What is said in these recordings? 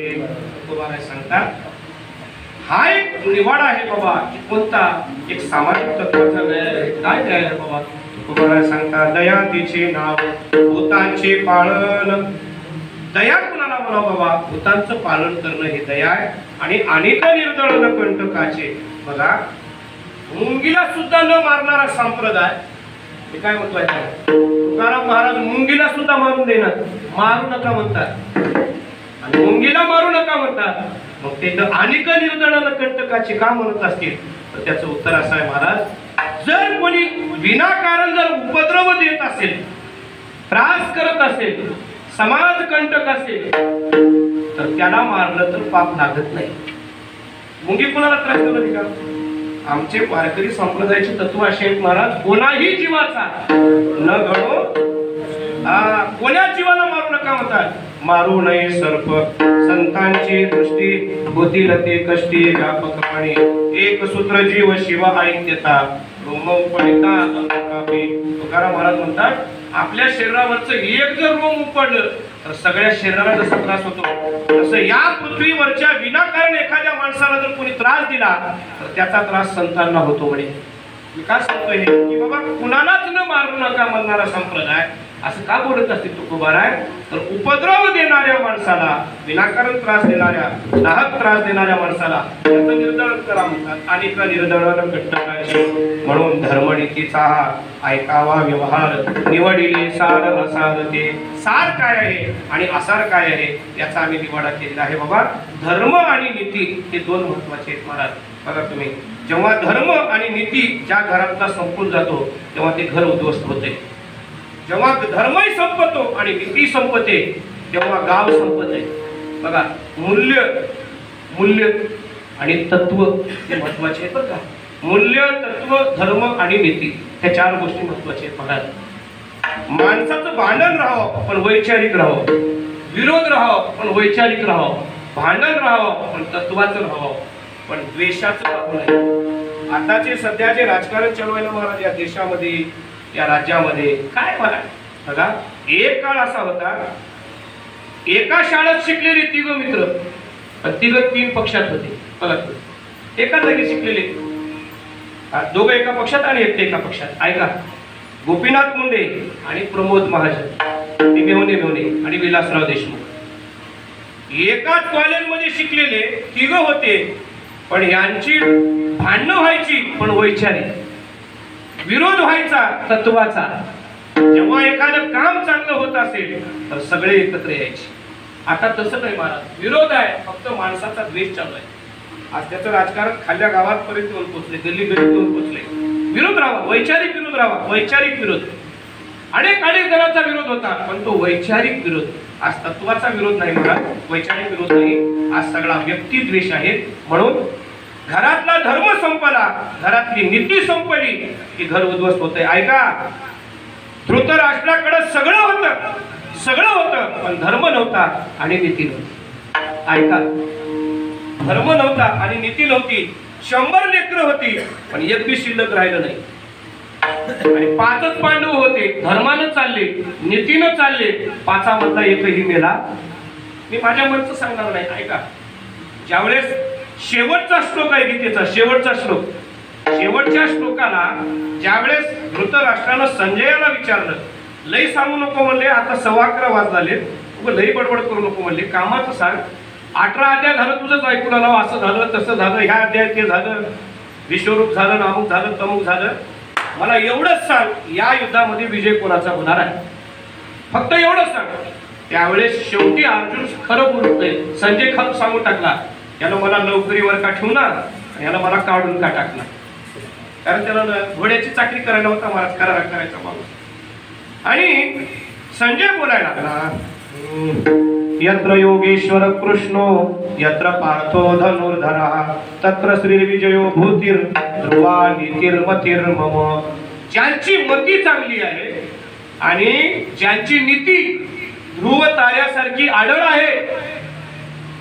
महाराज सांगतात हा एक निवाडा आहे बाबा की कोणता एक सामाजिक तत्वाचा काय न्याय आहे बाबा. महाराज सांगतात दया तिचे नाव भूतांचे पालन. दया कुणाला म्हणा बाबा, भूतांचं पालन करणं हे दया आहे. आणि अनेक निर्दळन कंटकाचे बघा, मुंगीला सुद्धा न मारणारा संप्रदाय हे काय म्हटलं. तुकाराम महाराज मुंगीला सुद्धा मारून देणार, मारू नका म्हणतात आणि मुंगीला मारू नका म्हणतात. मग ते अनेक निर्दळन कंटकाचे का म्हणत असतील तर त्याचं उत्तर असं आहे महाराज, जर कोणी विनाकारण जर उपद्रव देत असेल, त्रास करत असेल, समाज कंटक असेल तर त्याला मारलं तर पाप लागत नाही. मुंगी कोणाला त्रास करत का? आमचे वारकरी संप्रदायाचे तत्व असे आहेत महाराज, कोणाही जीवाचा न घडो, कोण्या जीवाला मारू नका म्हणतात. मारू नये सर्प संतांची दृष्टी होतील ते कष्टी व्यापकपणे एक सूत्र जीव शिव ऐक्यता रोमपणिता अंकापी. तुकाराम महाराज म्हणतात आपल्या शरीरावरचं एक जर रोम उपडलं तर सगळ्या शरीराला जसा त्रास होतो तसं या पृथ्वीवरच्या विनाकारण एखाद्या माणसाला जर कोणी त्रास दिला तर त्याचा त्रास संतांना होतो. म्हणे मी काय सांगतोय की बाबा कुणालाच न मारू नका म्हणणारा संप्रदाय असं का बोलत असतील तुकोबाराय, तर उपद्रव देणाऱ्या माणसाला, विनाकारण त्रास देणाऱ्या, नाहक त्रास देणाऱ्या माणसाला त्याचं निर्दळन करा म्हणतात. अनेक निर्दळन कंटकाचे म्हणून धर्मनीतीचा ऐकावा व्यवहार निवडिले सार असार. ते सार काय आहे आणि असार काय आहे याचा आम्ही निवाडा केलेला आहे बाबा. धर्म आणि नीती हे दोन महत्वाचे आहेत महाराज. बघा तुम्ही, जेव्हा धर्म आणि नीती ज्या घरातला संपून जातो तेव्हा ते घर उद्ध्वस्त होते. जेव्हा धर्मही संपतो आणि नीती संपते तेव्हा गाव संपते. बघा, मूल्य आणि तत्व हे महत्वाचे आहेत. बघा, मूल्य, तत्व, धर्म आणि नीती ह्या चार गोष्टी महत्वाच्या आहेत महाराज. माणसाचं भांडण राहावं पण वैचारिक राहावं, विरोध राहावं पण वैचारिक राहावं, भांडण राहावं पण तत्वाचं राहावं, पण द्वेषाचं राहू नये. आताचे सध्याचे राजकारण चालवायला महाराज या देशामध्ये, या राज्यामध्ये काय मला बघा, एक काळ असा होता एका शाळेत शिकलेले तिघ मित्र, तिघ तीन पक्षात होते. बघा, एका जागी शिकलेले, दोघं एका पक्षात आणि एक एका पक्षात. ऐका, गोपीनाथ मुंडे आणि प्रमोद महाजन, मेवणे आणि विलासराव देशमुख एकाच कॉलेजमध्ये शिकलेले तिघ होते. पण यांची भांडणं व्हायची पण वैचारिक, विरोध व्हायचा तत्वाचा. जेव्हा एखादं काम चांगलं होत असेल तर सगळे एकत्र यायचे. आता तसं नाही महाराज, विरोध आहे, फक्त माणसाचा द्वेष चालू आहे. आज त्याचं राजकारण खाल्ल्या गावापर्यंत येऊन पोहोचले, गल्ली गल्लीत येऊन पोहोचले. विरोध राहावा, वैचारिक विरोध राहावा, वैचारिक विरोध. अनेक जणांचा विरोध होता पण तो वैचारिक विरोध. आज तत्वाचा विरोध नाही महाराज, वैचारिक विरोध नाही, आज सगळा व्यक्ती द्वेष आहे. म्हणून घरातला धर्म संपला, घरातली नीती संपली की घर उद्ध्वस्त होते. ऐका, धृतराष्ट्राकडे सगळं होतं पण धर्म नव्हता आणि नीती नव्हती. ऐका, धर्म नव्हता आणि नीती नव्हती. 100 लेकरं होती पण एक बी शिल्लक राहिलं नाही. आणि 5च पांडव होते, धर्मानं चालले, नीतीनं चालले, 5मधला एकही मेला. मी माझ्या मनचं सांगणार नाही. ऐका, ज्यावेळेस शेवटचा श्लोक आहे गीतेचा, शेवटचा श्लोक, शेवटच्या श्लोकाला ज्यावेळेस धृतराष्ट्रानं संजयाला विचारलं, लई सांगू नको म्हणले, आता 11:15 वाजले, लई बडबड करू नको म्हणले, कामाचं सांग. 18 अध्याय झालं तुझंच ऐकून आलं, असं झालं तसं झालं, ह्या अध्यायात ते झालं, विश्वरूप झालं, नामुक झालं, तमुक झालं, मला एवढंच सांग, या युद्धामध्ये विजय कोणाचा होणार आहे, फक्त एवढंच सांग. त्यावेळेस शेवटी अर्जुन खरं बोलतोय, संजय खरं सांगून टाकला, याला मला नोकरीवर का ठेवणार, याला मला काढून का टाकणार. कारण त्याला घोड्याची चाकरी करायला होता महाराज, करायचा माणूस. आणि संजय बोलायला लागला, यत्र योगेश्वर कृष्णो यत्र पार्थो धनुर्धरः तत्र श्रीर्विजयो भूतिर् ध्रुवा नीतिर्मतिर्मम. ज्यांची मती चांगली आहे आणि ज्यांची नीती ध्रुव ताऱ्यासारखी आढळ आहे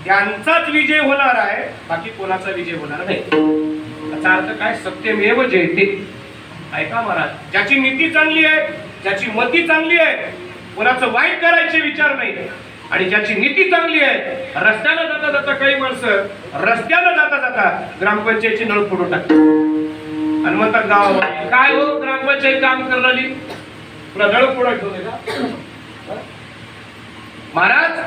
त्यांचाच विजय होणार आहे, बाकी कोणाचा विजय होणार नाही. याचा अर्थ काय, सत्यमेव जयते. ऐका महाराज, ज्याची नीती चांगली आहे, ज्याची मती चांगली आहे, कोणाचं वाईट करायचे विचार नाही, आणि ज्याची नीती चांगली आहे, रस्त्याला जाता जाता काही माणसं रस्त्याला जाता जाता ग्रामपंचायतची नळ फोडून टाकतात आणि म्हणतात गावामध्ये काय हो ग्रामपंचायत काम करणारी तुला नळ फोडायचं होते का? महाराज,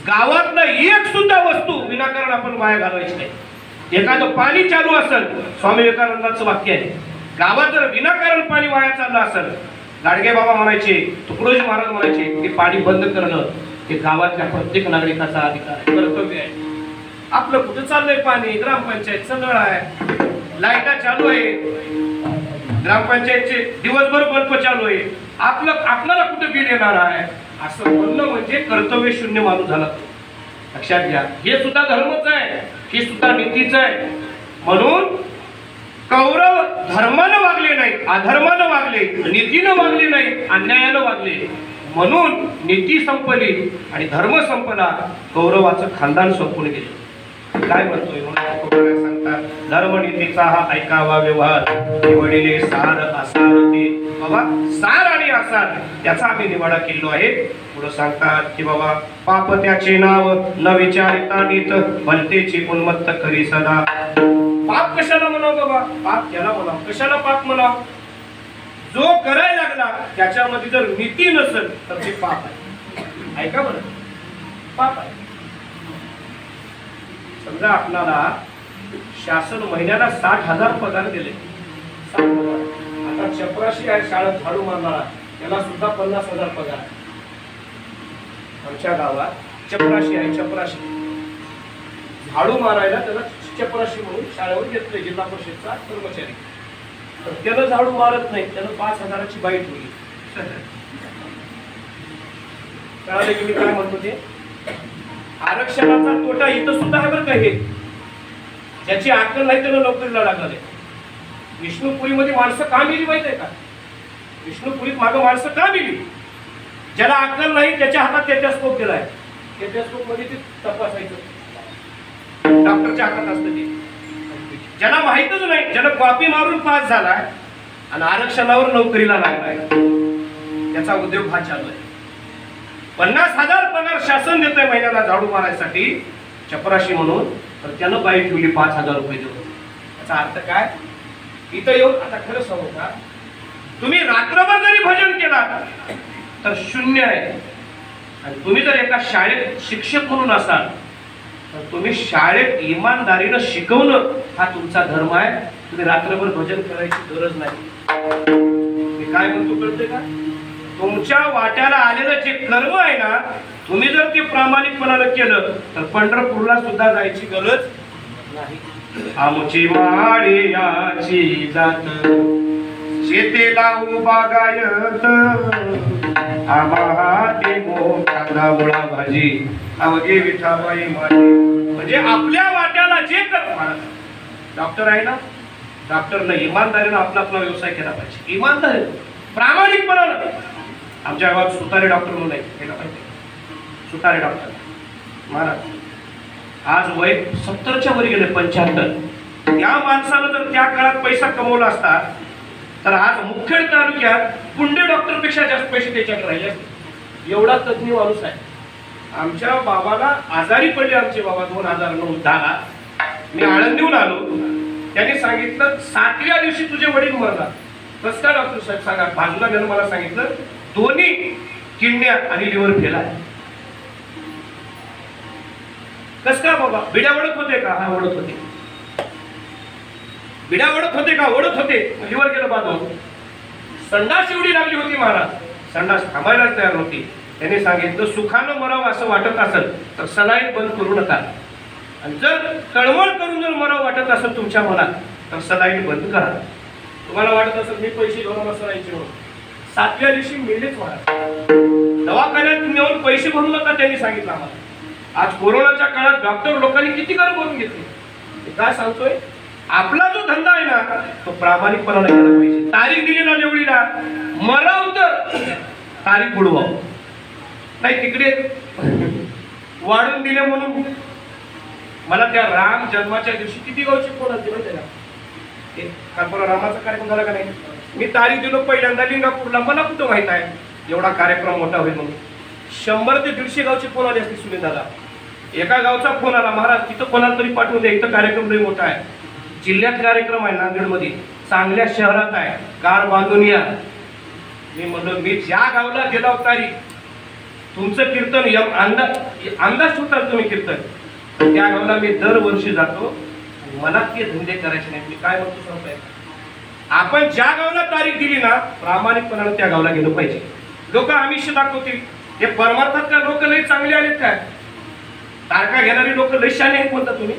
गावातलं एक सुद्धा वस्तू विनाकारण आपण वाया घालवायची नाही. एखादं पाणी चालू असेल, स्वामी विवेकानंदांचं वाक्य आहे, गावात जर विनाकारण पाणी वाया चाललं असेल, गाडगे बाबा म्हणायचे, तुकडोजी महाराज म्हणायचे, ते पाणी बंद करणं हे गावातल्या प्रत्येक नागरिकाचा अधिकार आहे, कर्तव्य आहे. आपलं कुठं चाललंय पाणी, ग्रामपंचायत नळ आहे, लाईटा चालू आहे, ग्रामपंचायतचे दिवसभर बल्ब चालू आहे, आपल्याला कुठं बिल येणार आहे असं म्हणणं म्हणजे कर्तव्य शून्य माणूस झाला. लक्षात घ्या, हे सुद्धा धर्मच आहे, हे सुद्धा नीतीच आहे. म्हणून कौरव धर्मानं वागले नाही, अधर्मानं वागले, नीतीनं वागले नाही, अन्यायानं वागले. म्हणून नीती संपली आणि धर्म संपला, कौरवाचं खानदान संपून गेलं. काय म्हणतोय म्हणून सांगतात, धर्म नीतीचा हा ऐकावा व्यवहार, निवडिले सार आसार ते. बाबा सार आणि आसार त्याचा आम्ही निवाडा केलो आहे. पुढे सांगतात की बाबा पाप त्याचे नाव न विचारिता नीत, भलतेची उन्मत्त करी सदा. पाप कशाला म्हणाव बाबा, पाप त्याला म्हणाव. कशाला पाप म्हणाव? जो करायला लागला त्याच्यामध्ये जर नीती नसेल तर ते पाप आहे. ऐका बरं, पाप आहे. समजा आपल्याला शासन महिन्याला 60,000 पगार दिले, 60,000. आता चपराशी आहे शाळेत झाडू मारणारा, त्याला सुद्धा 50,000 पगार. आमच्या गावात चपराशी आहे, चपराशी झाडू मारायला त्याला चपराशी म्हणून शाळेवर घेतले, जिल्हा परिषदचा कर्मचारी. तर त्यानं झाडू मारत नाही, त्यानं 5,000ची बाईट होईल. कळालं की मी काय म्हणतो ते? आरक्षणाचा तोटा इथं सुद्धा आहे बरं का. हे ज्याची अक्कल नाही त्याला नोकरीला लागले. विष्णुपुरीमध्ये माणसं का मिली माहित आहे का? विष्णुपुरीत मागं माणसं का मिली? ज्याला अक्कल नाही त्याच्या हातात टेटस्कोप दिलाय, टेटस्कोप मध्ये ते तपासायचं, डॉक्टरच्या हातात असतं ते. ज्याला माहितच नाही, ज्याला कॉपी मारून पास झालाय आणि आरक्षणावर नोकरीला लागलाय, त्याचा उद्योग हा चालू आहे. 50,000 पगार शासन देतंय महिन्याला झाडू मारायसाठी चपराशी म्हणून, तर त्यानं बाई ठेवली 5,000 रुपये देऊन. त्याचा अर्थ काय? इथं येऊन आता खरं सांगू का, तुम्ही रात्रभर जरी भजन केला तर शून्य आहे. आणि तुम्ही जर एका शाळेत शिक्षक म्हणून असाल तर तुम्ही शाळेत इमानदारीनं शिकवणं हा तुमचा धर्म आहे. तुम्ही रात्रभर भजन करायची गरज नाही. मी काय म्हणतो कळतंय का? तुमच्या वाट्याला आलेलं जे कर्म आहे ना, तुम्ही जर ते प्रामाणिकपणानं केलं तर पंढरपूरला सुद्धा जायची गरज नाही. आमची माळी याची जात शेतेला उबागायत, आम्हा ते कांदा मुळा भाजी अवघे विठाबाई माझी. म्हणजे आपल्या वाट्याला जे कर, डॉक्टर आहे ना, डॉक्टरनं इमानदारीनं आपला आपला व्यवसाय केला पाहिजे, इमानदारी प्रामाणिकपणानं. आमच्या गावात सुतारे डॉक्टर म्हणून आहे, केला पाहिजे. सुतारे डॉक्टर महाराज आज वय 70च्या वर गेले, 75. त्या माणसानं जर त्या काळात पैसा कमवला असता तर आज मुखेड तालुक्यात पुंडे डॉक्टर पेक्षा जास्त पैसे त्याच्याकडे राहिले. एवढा तज्ञ माणूस आहे. आमच्या बाबाला आजारी पडले आमचे बाबा 2009-10. मी आळंदीहून आलो, त्यांनी सांगितलं 7व्या दिवशी तुझे वडील मरला. कसं काय डॉक्टर साहेब सांगा? बाजूला गेलं, मला सांगितलं दोन्ही किडन्या आणि लिव्हर फेल आहे. कस का बाबा? बिड्या ओढत होते का? हा ओढत होते. बिड्या ओढत होते का? ओढत होते. लिव्हर गेलं बाजून. संडास एवढी लागली होती महाराज, संडास थांबायलाच तयार नव्हती. त्यांनी सांगितलं सुखानं मरावं असं वाटत असेल तर सलाईन बंद करू नका, आणि जर तळमळ करून जर मरावं वाटत असेल तुमच्या मनात तर सलाईन बंद करा. तुम्हाला वाटत असेल मी पैसे घेऊन मला सलाईनचे म्हणून, 7व्या दिवशी मिळलेच महाराज. दवाखान्यात नेऊन पैसे भरू नका त्यांनी सांगितलं आम्हाला. आज कोरोनाच्या काळात डॉक्टर लोकांनी किती घर भरून घेतले. काय सांगतोय? आपला जो धंदा आहे ना तो प्रामाणिकपणाने केला पाहिजे. तारीख दिली ना निवडीला, मराव तर तारीख बुडवाव नाही. तिकडे वाढून दिले म्हणून मला त्या राम जन्माच्या दिवशी किती गावची फोन आली माहिती ना. काल रामाचा कार्यक्रम झाला का नाही? मी तारीख दिलो पहिल्यांदा लिंगापूरला. मला कुठं माहित आहे एवढा कार्यक्रम मोठा होईल म्हणून. 100 ते 150 गावचे फोन आले असतील सुनीलदादा. एका गावचा फोन आला, महाराज तिथं कोणाला तरी पाठवून द्या, इथं कार्यक्रम लई मोठा आहे, जिल्ह्यात कार्यक्रम आहे, नांदेडमध्ये चांगल्या शहरात आहे, कार बांधून या. मी म्हणलो मी ज्या गावला गेला तारीख तुमचं कीर्तन अंदाज ठेवता तुम्ही कीर्तन, त्या गावला मी दरवर्षी जातो. मला ते धंदे करायचे नाही. मी काय म्हणतो सांगताय, आपण ज्या गावला तारीख दिली ना प्रामाणिकपणाने त्या गावला गेलो पाहिजे. लोक आमिष दाखवतील, हे परमार्थात का लोक लई चांगले आलेत काय? तारखा घेणारी लोक लई शाने आहेत म्हणता तुम्ही.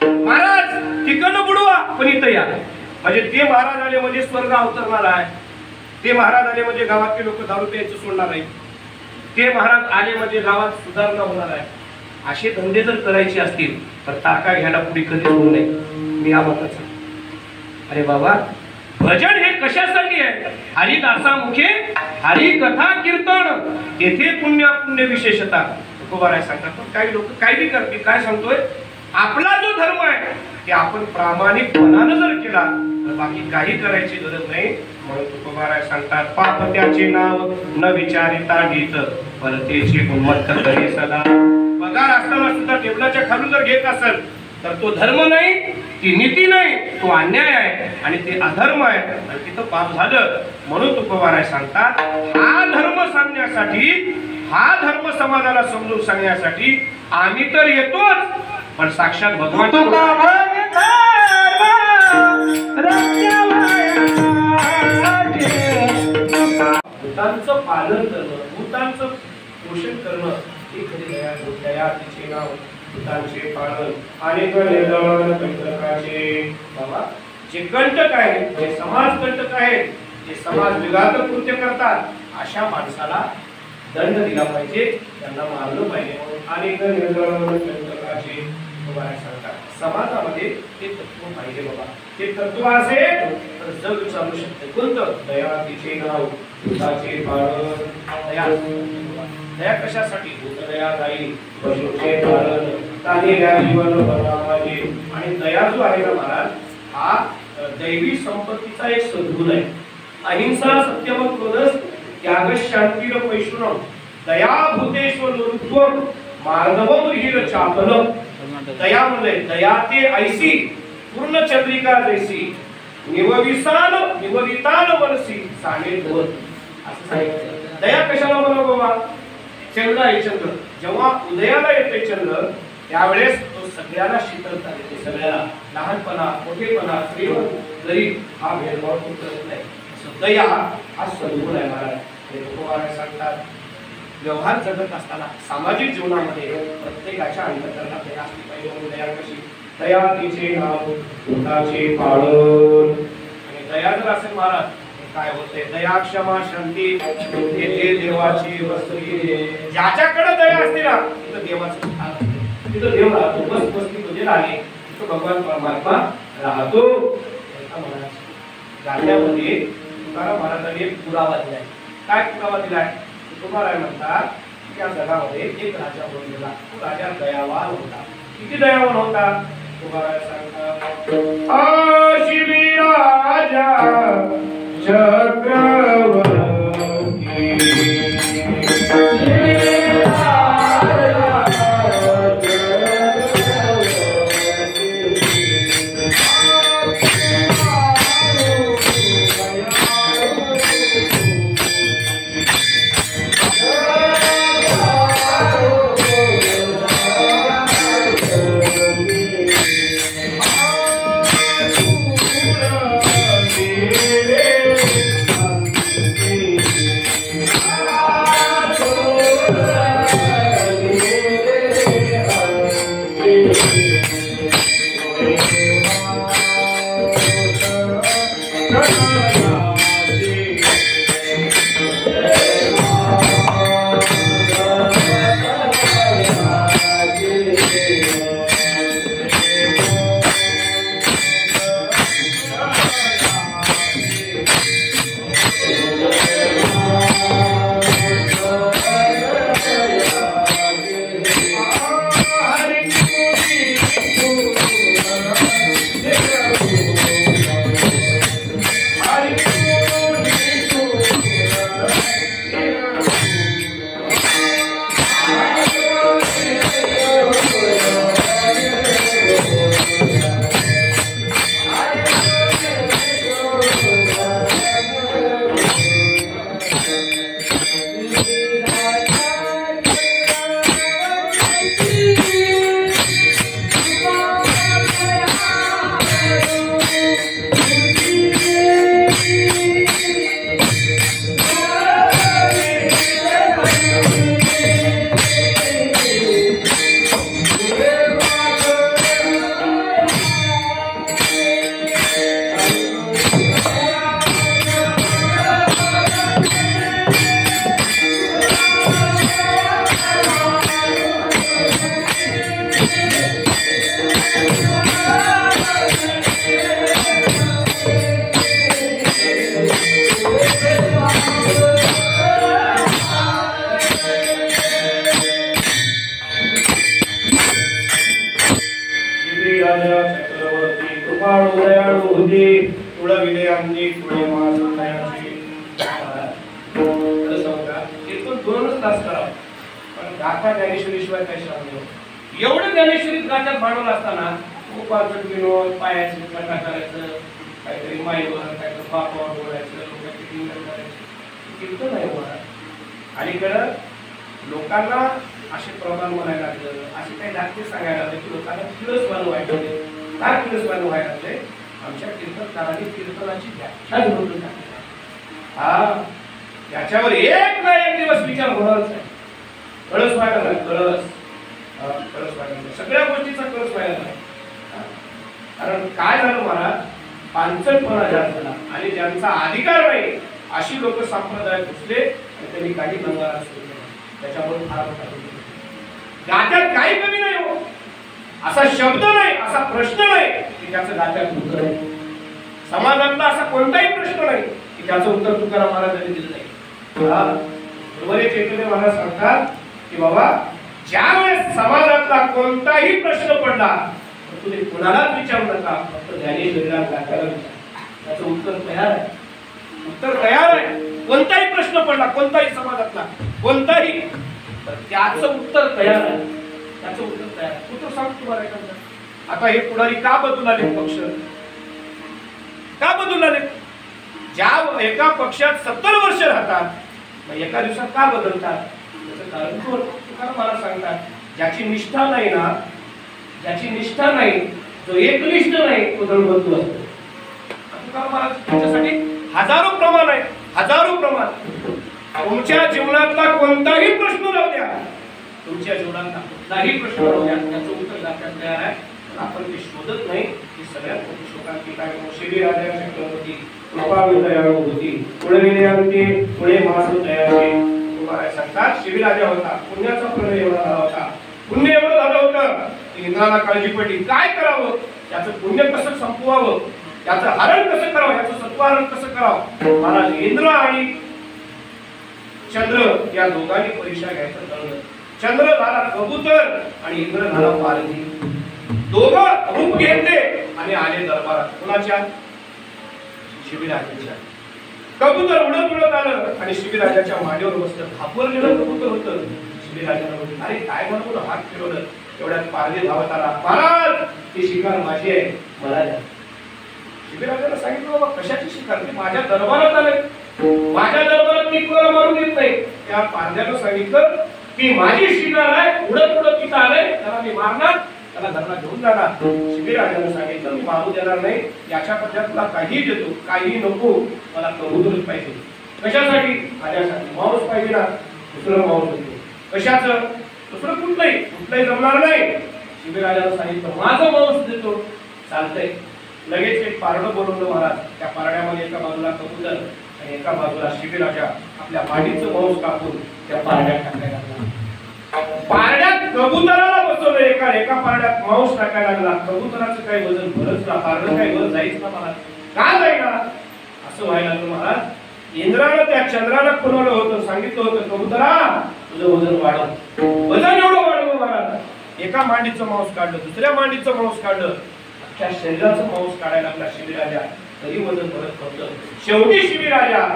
महाराज तिकडनं बुडवा पण इथं या, म्हणजे ते महाराज आले म्हणजे स्वर्ग अवतरणार आहे, ते महाराज आले म्हणजे गावातले लोक दारू प्यायचं सोडणार नाही, ते महाराज आले म्हणजे गावात सुधारणा होणार आहे. असे धंदे जर करायचे असतील तर तारखा घ्यायला पुढे कधीच होऊ नये. मी या मताचा. अरे बाबा भजन हे कशासाठी आहे? हरिदासामुखे हरिकथा कीर्तन, तेथे पुण्य पुण्य विशेषता. तुकोबाराय सांगतात. पण काही लोक काय बी करतील. काय सांगतोय, आपला जो धर्म आहे ते आपण प्रामाणिकपणानं जर केला तर बाकी काही करायची गरज नाही. म्हणून तुकोबाराय सांगतात, पाप त्याचे नाव न विचारिता घेत परतेचे उन्मत्त करे सदा. पगार असताना सुद्धा टेबलाच्या खालून जर घेत असेल तर तो धर्म नाही, ती नीती नाही, तो अन्याय आहे आणि ते अधर्म आहे आणि तिथं पाप झालं. म्हणून तुकोबाराय सांगतात, हा धर्म सांगण्यासाठी, हा धर्म समाजाला समजून सांगण्यासाठी आम्ही तर येतोच, पण साक्षात भगवान भूतांचं पालन करणं, भूतांचं पोषण करणं ही खरी दया. तिचे नाव भूतांचे पालन अनेक निर्गमन कंटकाचे. बाबा जे कंटक आहेत, जे समाज कंटक आहेत, जे समाज विघातक कृत्य करतात, अशा माणसाला दंड दिला पाहिजे, त्यांना मारलं पाहिजे. अनेक निर्गमन कंटकाचे सांगतात. समाजामध्ये ते तत्व पाहिजे बाबा. ते तत्व असेल तर जग चालू शकते. कोणतं? दया तिचे नाव भूताचे पालन. दया कशासाठी? भूतदया जाईल पशुचे पालन तानेल्या जीवन बनावाजे. आणि दया जो आहे ना महाराज, हा दैवी संपत्तीचा एक सद्गुण आहे. अहिंसा सत्यम क्रोधस त्याग शांतीर पैशुनम दया भूतेश्वर रुत्वम मार्गवम हीर चापलम. दया म्हणजे दया ते ऐसी पूर्ण चंद्रिका जैसी निववितान मनसी साने धोत. असं सांगितलं. दया कशाला म्हणा बाबा? चंद्र आहे. चंद्र जेव्हा उदयाला येते चंद्र त्यावेळेस तो सगळ्याला शीतलता देते. सगळ्याला लहानपणा मोठेपणा श्रीमंत गरीब हा भेदभाव करत नाही. दया हा सद्गुण आहे महाराज. हे सांगतात, व्यवहार जगत असताना सामाजिक जीवनामध्ये प्रत्येकाच्या अंतःकरणात दया असली पाहिजे. दया कशी? दया तिचे नाव भूताचे पालन. आणि दया जर असेल महाराज काय होते? दया क्षमा शांती येथे देवाची वस्ती. ज्याच्याकडे दया असते ना तिथं देवाचं स्थान असते, तिथं देव राहतो. वस्ती म्हणजे राहणे, तिथं भगवान परमात्मा राहतो. गाण्यामध्ये तुकाराम महाराजांनी एक पुरावा दिलाय. काय पुरावा दिलाय? तुकाराम म्हणतात की या जगामध्ये एक राजा होऊन गेला. तो राजा दयावान होता. किती दयावान होता? तुकाराम सांगतात, आशिवी राजा चक्रवर्ती राजा चक्रवर्ती कृपाळू दयाळू होती तुळविले आमची तुळे मास दयाची एकूण 2 तास करावं पण गाथा ज्ञानेश्वरीशिवाय काय श्रावण एवढं ज्ञानेश्वरीत गाथ्यात भांडवल असताना उपार्जन विनोद पायाची गटा करायचं काहीतरी माईवर काहीतरी बापावर बोलायचं लोकांची कीर्तन करायचं कीर्तन नाही होणार अलीकडं लोकांना असे प्रमाण म्हणायला लागलं असे काही दाखले सांगायला लागले की लोकांना किळसवान व्हायला लागले काय किळसवान व्हायला लागले आमच्या कीर्तनकारांनी कीर्तनाची व्याख्या घेऊन हा याच्यावर एक ना एक दिवस विचार होणारच आहे कळस व्हायला नाही कळस व्हायला सगळ्या गोष्टीचा कळस व्हायला नाही कारण काय झालं महाराज पांचटपणा जास्त झाला आणि ज्यांचा अधिकार नाही अशी लोक संप्रदाय घुसले आणि त्यांनी काही बंगाला सुरू केला त्याच्यामुळे फार गात्यात काही कमी नाही हो असा शब्द नाही असा प्रश्न नाही की त्याचं गात्यात उत्तर आहे समाजातला असा कोणताही प्रश्न नाही की त्याचं उत्तर तुकाराम महाराजांनी दिलं नाही गुरुवारी चैतन्य महाराज सांगतात की बाबा ज्यावेळेस समाजातला कोणताही प्रश्न पडला तुम्ही कुणालाच विचारू नका फक्त ज्ञानेश्वरीला गाथ्याला विचारा त्याचं उत्तर तयार आहे उत्तर तयार आहे कोणताही प्रश्न पडला कोणताही समाजातला कोणताही तर त्याचं उत्तर तयार आहे त्याचं उत्तर तयार आहे उत्तर सांग तुम्हाला एखादं आता हे पुढारी का बदलून आले पक्ष का बदलून आले ज्या एका पक्षात 70 वर्ष राहतात एका दिवसात का बदलतात त्याचं कारण तुकाराम महाराज सांगतात ज्याची निष्ठा नाही ना ज्याची निष्ठा नाही जो एकनिष्ठ नाही तो दळबद्दू असतो तुकाराम महाराज त्याच्यासाठी हजारो प्रमाण आहे हजारो प्रमाण तुमच्या जीवनातला कोणताही प्रश्न राहू द्या तुमच्या जीवनातला कुठलाही प्रश्न राहू द्या त्याचं उत्तर गाठण्यात तयार आहे आपण ते शोधत नाही की सगळ्यात मोठी शोकांती काय शिवी राजा चक्रवर्ती कृपाळू दयाळू होती तुळविले आमची तुळे मास दयाची तुम्हाला सांगतात शिवी राजा होता पुण्याचा प्रणय एवढा झाला होता पुण्य एवढं झालं होतं की इंद्राला काळजी पडली काय करावं त्याचं पुण्य कसं संपवावं त्याचं हरण कसं करावं याचं सत्वहरण कसं करावं महाराज इंद्र आणि चंद्र या दोघांनी परीक्षा घ्यायचं ठरवलं चंद्र झाला कबूतर आणि इंद्र झाला पारधी दोघं रूप घेतले आणि आले दरबारात कुणाच्या शिवीराजाच्या कबूतर उडत आलं आणि शिवीराजाच्या मांडीवर बसलं घाबरलेलं कबूतर होतं शिवीराजाला म्हटलं अरे काय म्हणून हात फिरवलं एवढ्यात पारधी धावत आला महाराज ही शिकार माझी आहे मला द्या शिवीराजाला सांगितलं बाबा कशाची शिकार ती माझ्या दरबारात आले माझ्या दरबारात मी कोणाला मारून देत नाही त्या पारध्यानं सांगितलं की माझी शिकार आहे उडत तिथं आलंय त्याला मी मारणार त्याला घरला घेऊन जाणार शिवीराजानं सांगितलं मी मारू देणार नाही याच्या पद्धत तुला काही देतो काही नको मला कबूतरच पाहिजे कशासाठी माझ्यासाठी मांस पाहिजे ना दुसरं मांस देतो कशाचं दुसरं कुठलंही जमणार नाही शिवीराजानं सांगितलं माझं मांस देतो चालतंय लगेच एक पारडं बोलवलं महाराज त्या पारड्यामध्ये एका बाजूला कबूतर आणि एका बाजूला शिवीराजा आपल्या माडीचं मांस कापून त्या पारड्यात टाकायला लागला पारड्यात कबुतराला बसवलं एका पारड्यात मांस टाकायला लागला कबुतराचं काही वजन भरच ना पारडं काही वर जाईच ना महाराज का जाईना असं व्हायला लागलं महाराज इंद्रानं त्या चंद्राला खुलवलं होतं सांगितलं होतं कबुतरा तुझं वजन वाढव वजन एवढं वाढवलं महाराज एका मांडीचं मांस काढलं दुसऱ्या मांडीचं मांस काढलं अख्ख्या शरीराचं मांस काढायला लागला शिवीराजा तरी वजन भरत होतं शेवटी शिवीराजा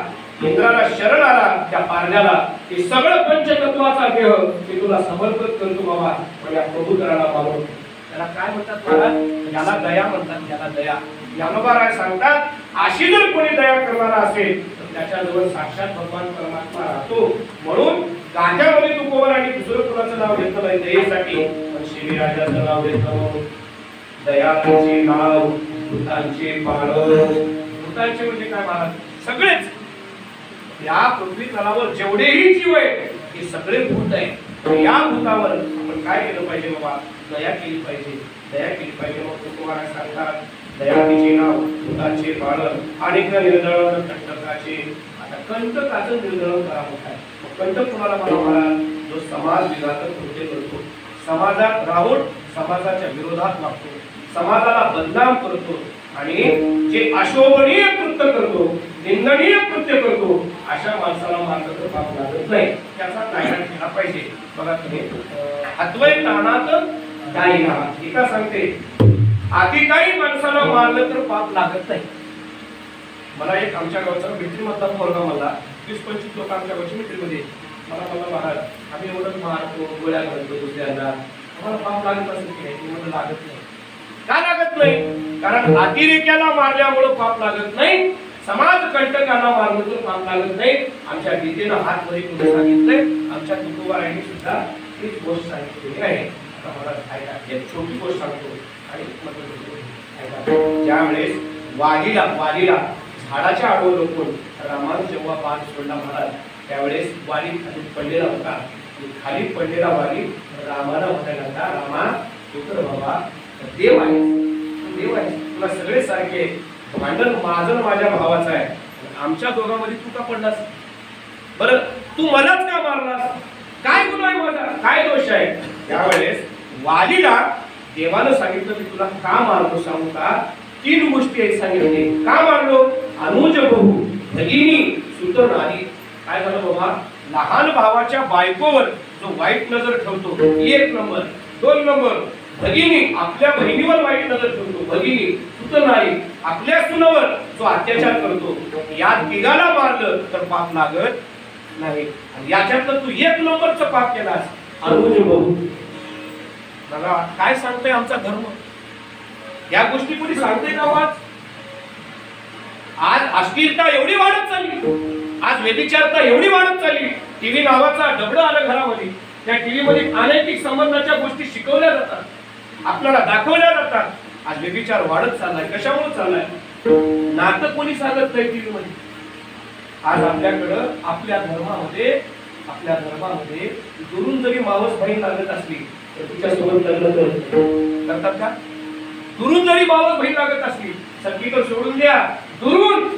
इंद्राला शरण आला त्या पारण्याला हे सगळं पंचतत्वाचा देह मी तुला समर्पित करतो बाबा पण या कबुतराला मारून त्याला काय म्हणतात महाराज याला दया म्हणतात याला दया ज्ञानोबा सांगतात अशी जर कोणी दया करणारा असेल तर त्याच्याजवळ साक्षात भगवान परमात्मा राहतो म्हणून गाथ्यामध्ये तुकोबारांनी दुसरं कुणाचं नाव घेतलं नाही दयेसाठी पण शिवीराजाचं नाव घेतलं दयाचे नाव भूतांचे पालक भूतांचे म्हणजे काय महाराज सगळेच या पृथ्वी तलावर जेवढेही जीव आहे हे सगळे भूत आहे या भूतावर आपण काय केलं पाहिजे बाबा दया केली पाहिजे मग तुम्हाला सांगतात दयाचे नाव भूतांचे पालक आणि निर्दळन कंटकाचे आता कंटकाचं निर्दळन करा मोठा आहे कंटक कुणाला महाराज जो समाज विघातक कृत्य करतो समाजात राहून समाजाच्या विरोधात लागतो समाजाला बदनाम करतो आणि जे अशोभनीय कृत्य करतो निंदनीय कृत्य करतो अशा माणसाला मार्ग पाप लागत नाही त्याचा नायनाट केला पाहिजे बघा तुम्ही हातवय ताणात दायना एका सांगते अधिकारी माणसाला मारलं तर पाप लागत नाही. मला एक आमच्या गावचा मित्री मधला पोरगा मला 20-25 लोक आमच्या गावची मित्रीमध्ये मला महाराज आम्ही एवढं मारतो गोळ्या घालतो दुसऱ्यांना, आम्हाला पाप लागत असेल की नाही? मला लागत नाही. का लागत नाही? कारण अतिरेक्याला मारल्यामुळे पाप लागत नाही, समाज कंटकाला मारलं तर पाप लागत नाही. आमच्या गीतेनं हात मध्ये करून सांगितलंय, आमच्या तुकोबारायांनी सुद्धा हीच गोष्ट सांगितलेली आहे. आता मला ऐका, एक छोटी गोष्ट सांगतो आणि ज्यावेळेस वालीला झाडाच्या आडवं लपून रामानं जेव्हा बाण सोडला महाराज, त्यावेळेस वाली खाली पडलेला होता. खाली पडलेला वाली रामाला म्हणायला लागला, रामा तू तर बाबा देव आहे, देव आहे, तुला सगळे सारखे, भांडण माझं माझ्या भावाचं आहे, आमच्या दोघांमध्ये तू का पडलास? बरं तू मलाच का मारलास? काय गुन्हा आहे माझा? काय दोष आहे? त्यावेळेस वालीला देवानं सांगितलं की तुला का मारलो सांगू का? 3 गोष्टी आहेत सांगितले. का मारलो? अनुज बहू, भगिनी, सुत नारी. काय झालं बाबा? लहान भावाच्या बायकोवर जो वाईट नजर ठेवतो 1 नंबर, 2 नंबर भगिनी, आपल्या बहिणीवर वाईट नजर ठेवतो भगिनी, सुत नारी, आपल्या सुनावर जो अत्याचार करतो, या तिघाला मारलं तर पाप लागत नाही. आणि याच्यातलं तू 1 नंबरचं पाप केलास, अनुज बहू. बघा काय सांगतोय आमचा धर्म. या गोष्टी कोणी सांगते का? आज अश्लीलता एवढी वाढत चालली, आज व्यभिचारता एवढी वाढत चालली. टीव्ही नावाचा डबडं आलं घरामध्ये, त्या टीव्ही मध्ये अनैतिक संबंधाच्या गोष्टी शिकवल्या जातात, आपल्याला दाखवल्या जातात. आज व्यभिचार वाढत चाललाय. कशामुळे चाललाय? नातं कोणी सांगत नाही टीव्ही मध्ये. आज आपल्याकडं आपल्या धर्मामध्ये दुरून जरी मावस बहीण लागत असली तर तिच्यासोबत लग्न करतात का? दुरून जरी मावस बहीण लागत असली, सगळीकडे सोडून द्या, दुरून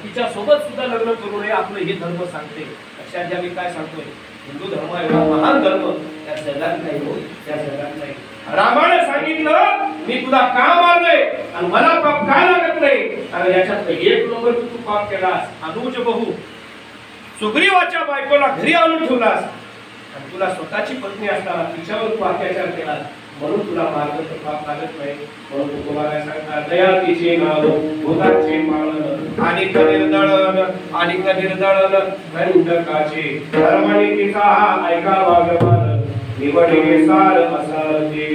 तिच्या सोबत सुद्धा लग्न करू नये, आपलं हे धर्म सांगते. लक्षात घ्या मी काय सांगतोय. हिंदू धर्म एवढा महान धर्म त्या जगात नाही हो, त्या जगात नाही. रामाने सांगितलं मी तुला का मारलंय आणि मला पाप काय लागत नाही. आणि याच्यात 1 नंबर तू पाप केलास. अनुज बहू, सुग्रीवाच्या बायकोला घरी आणून ठेवलास आणि तुला स्वतःची पत्नी असताना तिच्यावर तू अत्याचार केलास, म्हणून तुला मारलं तर पाप लागत नाही. म्हणून तुम्हाला सांगता दया तिचे नाव भूताचे माळण आणि निर्दळण दंडकाचे धर्माने तिचा ऐका वागवान निवडे सार असा ते